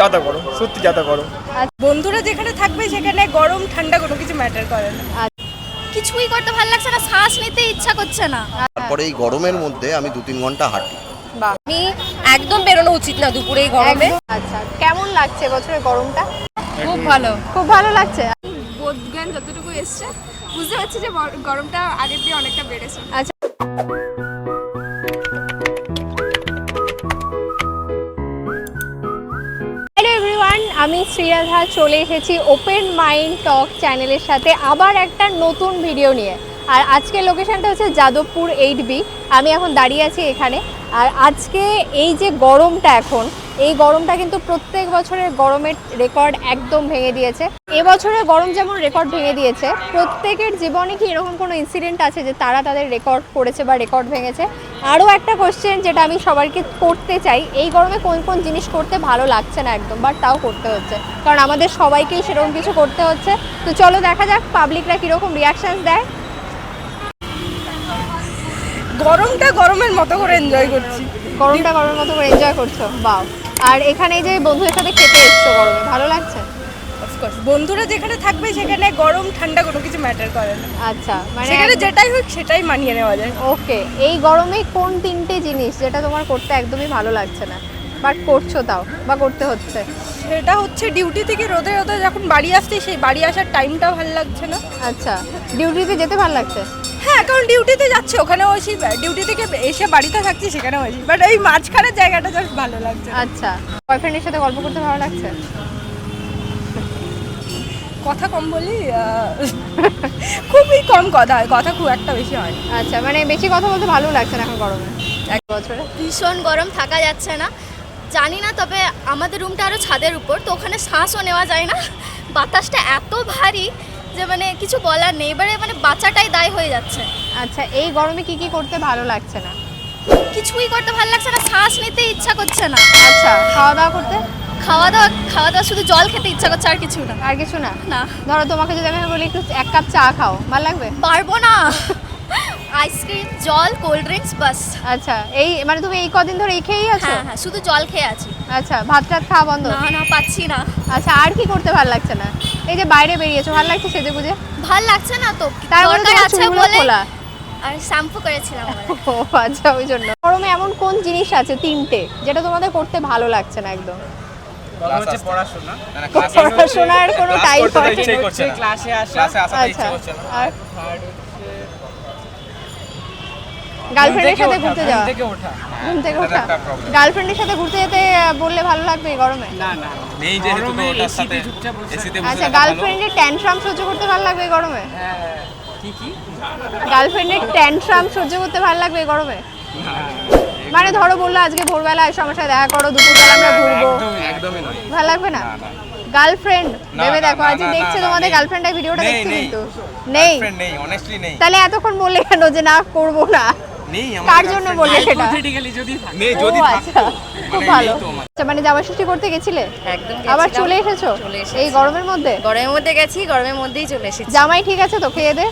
যাতা গরম, সত্যি যাতা গরম। বন্ধুরা যেখানে থাকবে সেখানে গরম ঠান্ডা কোনো কিছু ম্যাটার করে না। কিছুই করতে ভালো লাগছে না, শ্বাস নিতে ইচ্ছা করছে না। তারপরে এই গরমের মধ্যে আমি 2-3 ঘন্টা হাঁটি। বাহ, আমি একদম বেরোনো উচিত না দুপুরে এই গরমে। আচ্ছা, কেমন লাগছে বছরের গরমটা? খুব ভালো। খুব ভালো লাগছে। বোধজ্ঞান যতটুকু এসছে বুঝতে পারছি যে গরমটা আগের দিয়ে অনেকটা বেড়েছে। আচ্ছা, হ্যালো এভরিওয়ান, আমি শ্রীরাধা চলে এসেছি ওপেন মাইন্ড টক চ্যানেলের সাথে আবার একটা নতুন ভিডিও নিয়ে। আর আজকের লোকেশনটা হচ্ছে যাদবপুর 8B। আমি এখন দাঁড়িয়ে আছি এখানে। আর আজকে এই যে গরমটা এখন, এই গরমটা কিন্তু প্রত্যেক বছরের গরমের রেকর্ড একদম ভেঙে দিয়েছে। এবছরের গরম যেমন রেকর্ড ভেঙে দিয়েছে, প্রত্যেকের জীবনে কি এরকম কোনো ইনসিডেন্ট আছে যে তারা তাদের রেকর্ড করেছে বা রেকর্ড ভেঙেছে? আরও একটা কোশ্চেন যেটা আমি সবাইকে করতে চাই, এই গরমে কোন কোন জিনিস করতে ভালো লাগছে না একদম, বাট তাও করতে হচ্ছে, কারণ আমাদের সবাইকেই সেরকম কিছু করতে হচ্ছে। তো চলো দেখা যাক পাবলিকরা কীরকম রিয়াকশানস দেয়। গরমটা গরমের মতো করে এনজয় করছি। গরমটা গরমের মতো করে এনজয় করছো, বাহ। আর এখানে এই যে বন্ধুদের সাথে খেতে এসছো গরমে, ভালো লাগছে? অফকোর্স, বন্ধুরা যেখানে থাকবে সেখানে গরম ঠান্ডা কোনো কিছু ম্যাটার করে না। আচ্ছা, মানে সেখানে যেটাই হোক সেটাই মানিয়ে নেওয়া যায়। ওকে, এই গরমে কোন তিনটে জিনিস যেটা তোমার করতে একদমই ভালো লাগছে না বাট করছো তাও, বা করতে হচ্ছে? সেটা হচ্ছে ডিউটি থেকে রোদে রোদে যখন বাড়ি আসছি, সেই বাড়ি আসার টাইমটাও ভালো লাগছে না। আচ্ছা, ডিউটিতে যেতে ভালো লাগছে? হ্যাঁ, কারণ ডিউটিতে যাচ্ছে, ওখানেও আসি, ডিউটি থেকে এসে বাড়িতে থাকছি সেখানেও আসি, বাট এই মাঝখানের জায়গাটা জাস্ট ভালো লাগছে না। আচ্ছা, বয়ফ্রেন্ডের সাথে গল্প করতে ভালো লাগছে? কথা কম বলি, খুবই কম কথা হয়, কথা খুব একটা বেশি হয়। আচ্ছা, মানে বেশি কথা বলতে ভালো লাগছে না এখন গরমে? এক বছরে ভীষণ গরম, থাকা যাচ্ছে না। জানি না, তবে আমাদের রুমটা আরও ছাদের উপর, তো ওখানে শ্বাসও নেওয়া যায় না। বাতাসটা এত ভারী যে মানে কিছু বলার নেই, এবারে মানে বাঁচাটাই দায় হয়ে যাচ্ছে। আচ্ছা, এই গরমে কি কি করতে ভালো লাগছে না? কিছুই করতে ভালো লাগছে না, শ্বাস নিতে ইচ্ছা করছে না। আচ্ছা, খাওয়া দাওয়া করতে? খাওয়া দাওয়া শুধু জল খেতে ইচ্ছা করছে, আর কিছু না। আর কিছু না? না। ধরো তোমাকে যদি আমি বলি একটু 1 কাপ চা খাও, ভালো লাগবে? পারবো না। আইসক্রিম, জল, কোল্ড ড্রিঙ্কস, বাস। আচ্ছা, এই মানে তুমি এই কদিন ধরে এই খেয়েই আছো? হ্যাঁ, শুধু জল খেয়ে আছি। আচ্ছা, ভাত টাত খাওয়া বন্ধ? না, পাচ্ছি না। আচ্ছা, আর কি করতে ভালো লাগছে না? এই যে বাইরে বেরিয়েছো, ভালো লাগছে সেজে গুজে? ভাল লাগছে না তো, তার মানে দরকার তোমার আছে চুলগুলো বলে। খোলা? আর শ্যাম্পু করেছিলাম আমরা। ও আচ্ছা, ওই জন্য। গরমে এমন কোন জিনিস আছে তিনটে যেটা তোমাদের করতে ভালো লাগছে না একদম? হচ্ছে পড়াশোনা, পড়াশোনার কোনো টাইম হয়? ক্লাসে আসা, আচ্ছা, আর গার্লফ্রেন্ডের সাথে ঘুরতে যাওয়া? ঘুম থেকে ওঠা? গার্লফ্রেন্ডের সাথে ঘুরতে যেতে বললে ভালো লাগবে এই গরমে? না না নেই, যেহেতু তো ওটার সাথে এসিতে বসে আচ্ছা, থাকা ভালো। গার্লফ্রেন্ডের ট্যান্ট্রাম সহ্য করতে ভালো লাগবে এই গরমে? কি গার্লফ্রেন্ডের ট্যান্ট্রাম সহ্য করতে ভালো লাগবে এই গরমে? মানে ধরো বললো আজকে ভোরবেলা এসে আমার সাথে দেখা করো, দুপুরবেলা আমরা ঘুরবো, একদমই নয়। ভালো লাগবে না? গার্লফ্রেন্ড ভেবে না, দেখো, না, আজকে না, দেখছে না, তোমাদের নেই। গার্লফ্রেন্ডের ভিডিওটা নেই, দেখছে নেই। কিন্তু নেই। গার্লফ্রেন্ড নেই, অনেস্টলি নেই। তাহলে এতক্ষণ বললে কেন যে না করবো না? নেই আমার কার জন্য বললে সেটা? নেই, ও যদি আচ্ছা, খুব মানে ভালো। নেই তো আমার। আচ্ছা, মানে জামা ষষ্ঠী করতে গেছিলে, একদম আবার চলে এসেছো চলে এসেছি। এই গরমের মধ্যে? গরমের মধ্যে গেছি, গরমের মধ্যেই চলে এসেছি। জামাই ঠিক আছে তো, খেয়ে দে?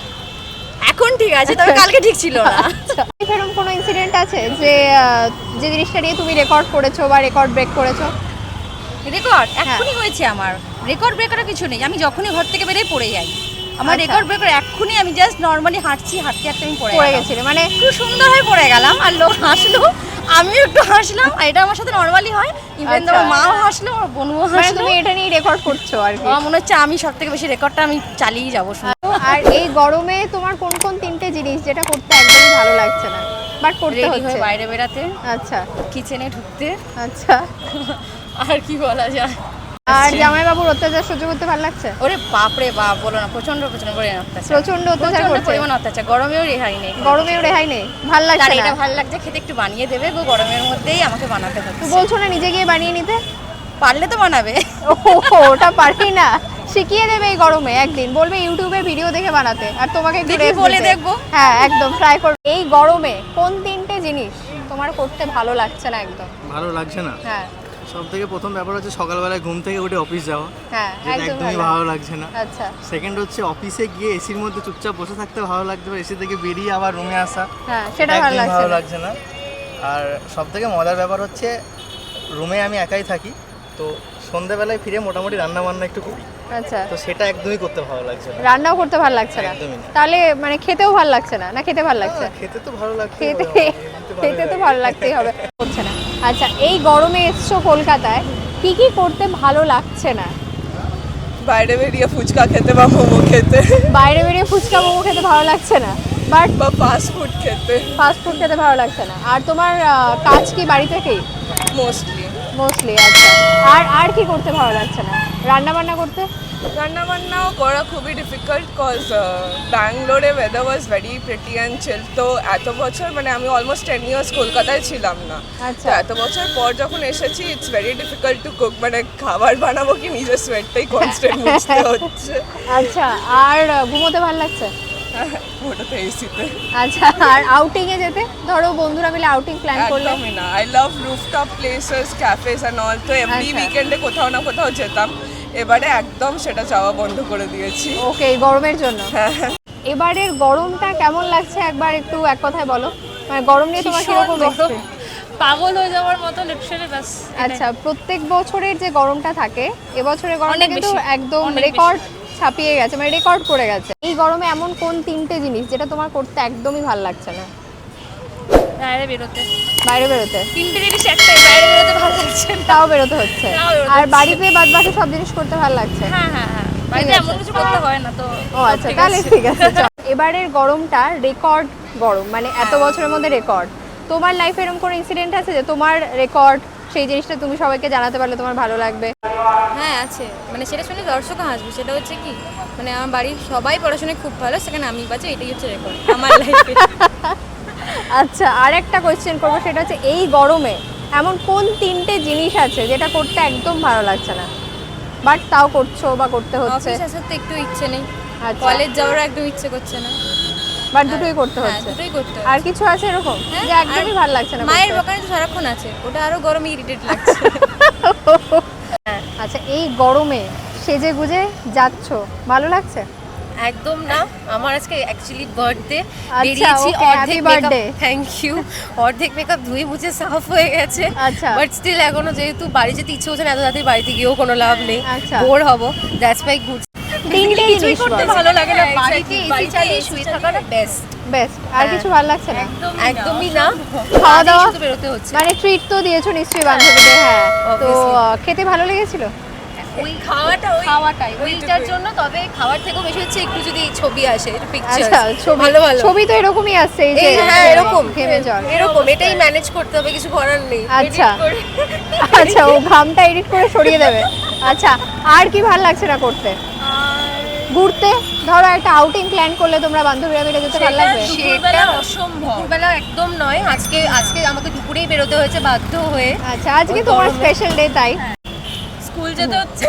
এখন ঠিক আছে, তবে কালকে ঠিক ছিল না। আচ্ছা, এরকম কোনো ইনসিডেন্ট আছে যে যে জিনিসটা নিয়ে তুমি রেকর্ড করেছো বা রেকর্ড ব্রেক করেছো? রেকর্ড এক্ষুনি হয়েছে আমার। রেকর্ড ব্রেকারও কিছু নেই, আমি যখনই ঘর থেকে বেরিয়ে পড়ে যাই। আমার আচ্ছা। রেকর্ড ব্রেকার এক্ষুনি, আমি জাস্ট নর্মালি হাঁটতে হাঁটতে আমি পড়ে পড়ে গেলাম। গেছিলে মানে? খুব সুন্দর হয়ে পড়ে গেলাম, আর লোক হাসলো, আমিও একটু হাসলাম, আর এটা আমার সাথে নর্মালি হয়। ইভেন আচ্ছা। আমার মাও হাসলো, আমার বোনও মানে হাসলো। তুমি এটা নিয়ে রেকর্ড করছো আর কি? আমার মনে হচ্ছে আমি সব থেকে বেশি রেকর্ডটা আমি চালিয়ে যাবো। আর এই গরমে তোমার কোন কোন তিনটে জিনিস যেটা করতে একদমই ভালো লাগছে না বাট করতে রেডি হচ্ছে? হয়ে বাইরে বেরাতে, আচ্ছা কিচেনে ঢুকতে, আচ্ছা। আর কি বলা যায়। আর জামাইবাবুর অত্যাচার সহ্য করতে ভালো লাগছে? ওরে বাপরে বাপ, বলো না, প্রচন্ড পরিমাণ অত্যাচার। প্রচন্ড অত্যাচার প্রচন্ড করছে? পরিমাণ অত্যাচার, গরমেও রেহাই নেই। গরমেও রেহাই নেই, ভাল তার লাগছে এটা না? ভালো লাগছে, খেতে একটু বানিয়ে দেবে গো, গরমের মধ্যেই আমাকে বানাতে তো হচ্ছে। বলছো না নিজে গিয়ে বানিয়ে নিতে? পারলে তো বানাবে। ও, ওটা পারি না, শিখিয়ে দেবে এই গরমে একদিন, বলবে ইউটিউবে ভিডিও দেখে বানাতে, আর তোমাকে একটু দেখি, rest বলে দিতে। দেখবো। হ্যাঁ, একদম ট্রাই করো। এই গরমে কোন তিনটে জিনিস তোমার করতে ভালো লাগছে না একদম? ভালো লাগছে না? হ্যাঁ সব থেকে প্রথম ব্যাপার হচ্ছে সকালবেলায় ঘুম থেকে উঠে অফিস যাওয়া, হ্যাঁ, যেটা একদম একদমই ভালো লাগছে না। আচ্ছা, সেকেন্ড হচ্ছে অফিসে গিয়ে এসির মধ্যে চুপচাপ বসে থাকতে ভালো লাগছে, এসি থেকে বেরিয়ে আবার রুমে আসা, হ্যাঁ সেটা এটা ভালো একদমই লাগছে ভালো না। লাগছে না। আর সব থেকে মজার ব্যাপার হচ্ছে রুমে আমি একাই থাকি, তো সন্ধ্যাবেলায় ফিরে মোটামুটি রান্না বান্না একটু করি, আচ্ছা, তো সেটা একদমই করতে ভালো লাগছে না। রান্নাও করতে ভালো লাগছে না, একদমই না। তাহলে মানে খেতেও ভালো লাগছে না, না খেতে ভালো লাগছে? খেতে তো ভালো লাগছে, খেতে তো ভালো লাগতেই হবে, করছে না। আচ্ছা, এই গরমে এসছো কলকাতায়, কি কি করতে ভালো লাগছে না? বাইরে বেরিয়ে ফুচকা খেতে বা মোমো খেতে বাইরে বেরিয়ে ফুচকা মোমো খেতে ভালো লাগছে না, বাট বা ফাস্ট ফুড খেতে ফাস্ট ফুড খেতে ভালো লাগছে না। আর তোমার কাজ কি বাড়ি থেকেই মোস্টলি। মোস্টলি? আচ্ছা, আর কি করতে ভালো লাগছে না? রান্না বান্না করতে? রান্না বান্নাও করা খুবই ডিফিকাল্ট কজ ব্যাঙ্গালোরে weather was very pretty and chill. তো এত বছর মানে আমি অলমোস্ট 10 ইয়ার্স কলকাতায় ছিলাম না, আচ্ছা। তো এত বছর পর যখন এসেছি it's very difficult to cook, মানে খাবার বানাবো কি নিজের সোয়েটটাই কনস্ট্যান্ট মুছতে হচ্ছে। আচ্ছা, আর ঘুমোতে ভালো লাগছে? ওটাতে এসিতে আচ্ছা, আর আউটিং এ যেতে, ধরো বন্ধুরা মিলে আউটিং প্ল্যান করলে? একদমই না। I love rooftop places, cafes and all. তো এভরি আচ্ছা। উইকেন্ডে কোথাও না কোথাও যেতাম, এবারে একদম সেটা যাওয়া বন্ধ করে দিয়েছি। ওকে, এই গরমের জন্য। এবারের গরমটা কেমন লাগছে একবার একটু এক কথায় বলো, মানে গরম নিয়ে তোমার কিরকম experience? পাগল হয়ে যাওয়ার মতো লিটারালি বাস। আচ্ছা, প্রত্যেক বছরের যে গরমটা থাকে, এবছরের গরমটা অনেক কিন্তু বেশি, একদম অনেক রেকর্ড ছাপিয়ে গেছে, মানে রেকর্ড করে গেছে। এই গরমে এমন কোন তিনটে জিনিস যেটা তোমার করতে একদমই ভালো লাগছে না? বাইরে বেরোতে বাইরে বেরোতে? তিনটে জিনিস একটাই, বাইরে বেরোতে ভালো লাগছে না। তাও বেরোতে হচ্ছে, তাও বেরোতে আর হচ্ছে। বাড়িতে বাদ বাকি সব জিনিস করতে ভালো লাগছে? হ্যাঁ হ্যাঁ হ্যাঁ, বাড়িতে আছে। এমন কিছু করতে হয় না তো। ও আচ্ছা, তাহলে ঠিক আছে। চল। এবারের গরমটা রেকর্ড গরম, মানে এত বছরের মধ্যে রেকর্ড। তোমার লাইফে এরকম কোনো ইনসিডেন্ট আছে যে তোমার রেকর্ড, সেই জিনিসটা তুমি সবাইকে জানাতে পারলে তোমার ভালো লাগবে? হ্যাঁ আছে, মানে সেটা শুনে দর্শকও হাসবে। সেটা হচ্ছে কি, মানে আমার বাড়ির সবাই পড়াশোনায় খুব ভালো, সেখানে আমি বাজে, এটাই হচ্ছে রেকর্ড আমার লাইফে। আচ্ছা, আর একটা কোয়েশ্চেন করবো, সেটা হচ্ছে এই গরমে এমন কোন তিনটে জিনিস আছে যেটা করতে একদম ভালো লাগছে না, বাট তাও করছো বা করতে হচ্ছে? অফিস আসার তো একটু ইচ্ছে নেই, আচ্ছা, কলেজ যাওয়ার একদম ইচ্ছে করছে না। বাট দুটোই করতে হ্যাঁ, হচ্ছে। দুটোই করতে আর কিছু আছে এরকম হ্যাঁ, যে একদমই আর ভালো লাগছে না? মায়ের করতে? বকানি তো সারাক্ষণ আছে, ওটা আরো গরমে ইরিটেট লাগছে। আচ্ছা, এই গরমে সেজে গুজে যাচ্ছো, ভালো লাগছে? একদম না, আমার আজকে অ্যাকচুয়ালি বার্থডে, আচ্ছা, বেরিয়েছি okay, অর্ধেক happy makeup, birthday. Thank you, অর্ধেক মেকআপ ধুয়ে মুছে সাফ হয়ে গেছে। আচ্ছা। বাট স্টিল এখনো যেহেতু বাড়ি যেতে ইচ্ছে হচ্ছে না, এত তাড়াতাড়ি বাড়িতে গিয়েও কোনো লাভ নেই, আচ্ছা। বোর হব, দ্যাটস মাই গুড। তিনটে কিছুই জিনিস করতে বলো। ভালো লাগে না, হ্যাঁ, বাড়িতে exactly, এসি চালিয়ে শুয়ে থাকাটা বেস্ট। বেস্ট, আর কিছু ভালো লাগছে না? একদমই না, খাওয়া দাওয়া? শুধু বেরোতে হচ্ছে। মানে ট্রিট তো দিয়েছো নিশ্চয়ই বান্ধবীদের, হ্যাঁ, তো Obviously. খেতে ভালো লেগেছিল? ওই খাওয়াটাই ওইটার জন্য, তবে খাওয়ার থেকেও বেশি হচ্ছে একটু যদি ছবি আসে, একটু পিকচার আচ্ছা, ছবি ভালো ভালো ছবি তো এরকমই আসছে, এই যে হ্যাঁ এরকম ঘেমে জল। এরকম, এটাই ম্যানেজ করতে হবে, কিছু করার নেই। আচ্ছা। Edit করে। আচ্ছা, ও ঘামটা এডিট করে সরিয়ে দেবে। আচ্ছা, আর কি ভালো লাগছে না করতে? ঘুরতে, ধরো একটা আউটিং প্ল্যান করলে তোমরা বান্ধবীরা মিলে যেতে ভালো লাগবে? সেটা অসম্ভব, দুপুরবেলা একদম নয়। আজকে আমাকে দুপুরেই বেরোতে হয়েছে বাধ্য হয়ে। আচ্ছা, আজকে তোমার স্পেশাল ডে, তাই স্কুল যেতে হচ্ছে,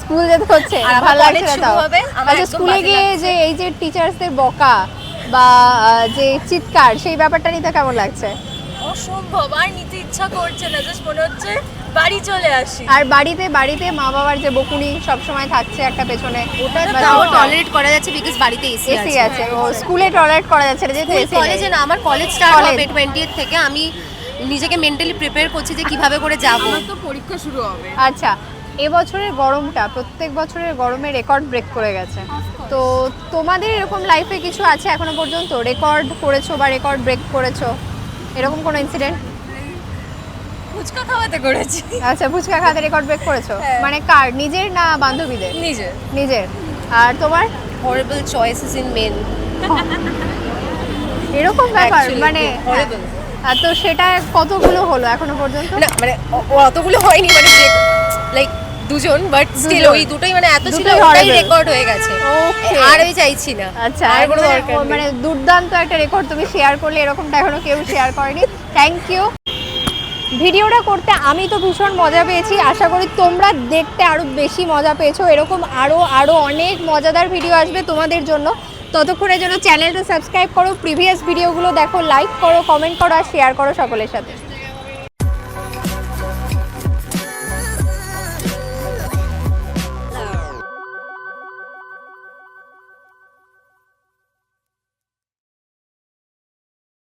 স্কুল যেতে হচ্ছে, আর আমার ভালো লাগছে college না শুরু তাও? হবে, আমার আচ্ছা, একদম স্কুলে বাজে গিয়ে লাগছে। যে এই যে টিচার্সদের বকা বা যে চিৎকার, সেই ব্যাপারটা নিতে কেমন লাগছে? অসম্ভব, আর নিতে ইচ্ছা করছে না, জাস্ট মনে হচ্ছে বাড়ি চলে আসি। আর বাড়িতে মা বাবার যে বকুনি সব সময় থাকছে একটা পেছনে, ওটা তাও টলারেট করা যাচ্ছে বিকজ বাড়িতে এসি এসি আছে। ও স্কুলে টলারেট করা যাচ্ছে না, যেহেতু এসি কলেজে না, আমার কলেজ স্টার্ট College. হবে 20th থেকে। আমি নিজেকে মেন্টালি প্রিপেয়ার করছি যে কিভাবে করে যাব। তো পরীক্ষা শুরু হবে। আচ্ছা, এবছরের গরমটা প্রত্যেক বছরের গরমে রেকর্ড ব্রেক করে গেছে, তো তোমাদের এরকম লাইফে কিছু আছে এখনো পর্যন্ত রেকর্ড করেছো বা রেকর্ড ব্রেক করেছো, এরকম কোনো ইনসিডেন্ট? ফুচকা খাওয়াতে করেছি। আচ্ছা, ফুচকা খাতে রেকর্ড ব্রেক করেছো, মানে কার, নিজের না বান্ধবীদের? নিজের। নিজের। আর তোমার? হরিবল চয়েসেস ইন মেন। এরকম ব্যাপার, Actually, মানে horrible. তো সেটা কতগুলো হলো এখনো পর্যন্ত? না মানে অতগুলো হয়নি, মানে যে লাইক দুজন, বাট স্টিল দুজন। ওই দুটোই মানে এত ছিল, দুটোই ওটাই horrible. রেকর্ড হয়ে গেছে। Okay. আর আমি চাইছি না, আচ্ছা, আর কোনো মানে- দরকার নেই। মানে দুর্দান্ত একটা রেকর্ড তুমি শেয়ার করলে, এরকমটা এখনো কেউ শেয়ার করেনি। Thank you. ভিডিওটা করতে আমি তো ভীষণ মজা পেয়েছি, আশা করি তোমরা দেখতে আরও বেশি মজা পেয়েছো। এরকম আরও অনেক মজাদার ভিডিও আসবে তোমাদের জন্য। ততক্ষণের জন্য চ্যানেলটা সাবস্ক্রাইব করো, প্রিভিয়াস ভিডিওগুলো দেখো, লাইক করো, কমেন্ট করো আর শেয়ার করো সকলের সাথে।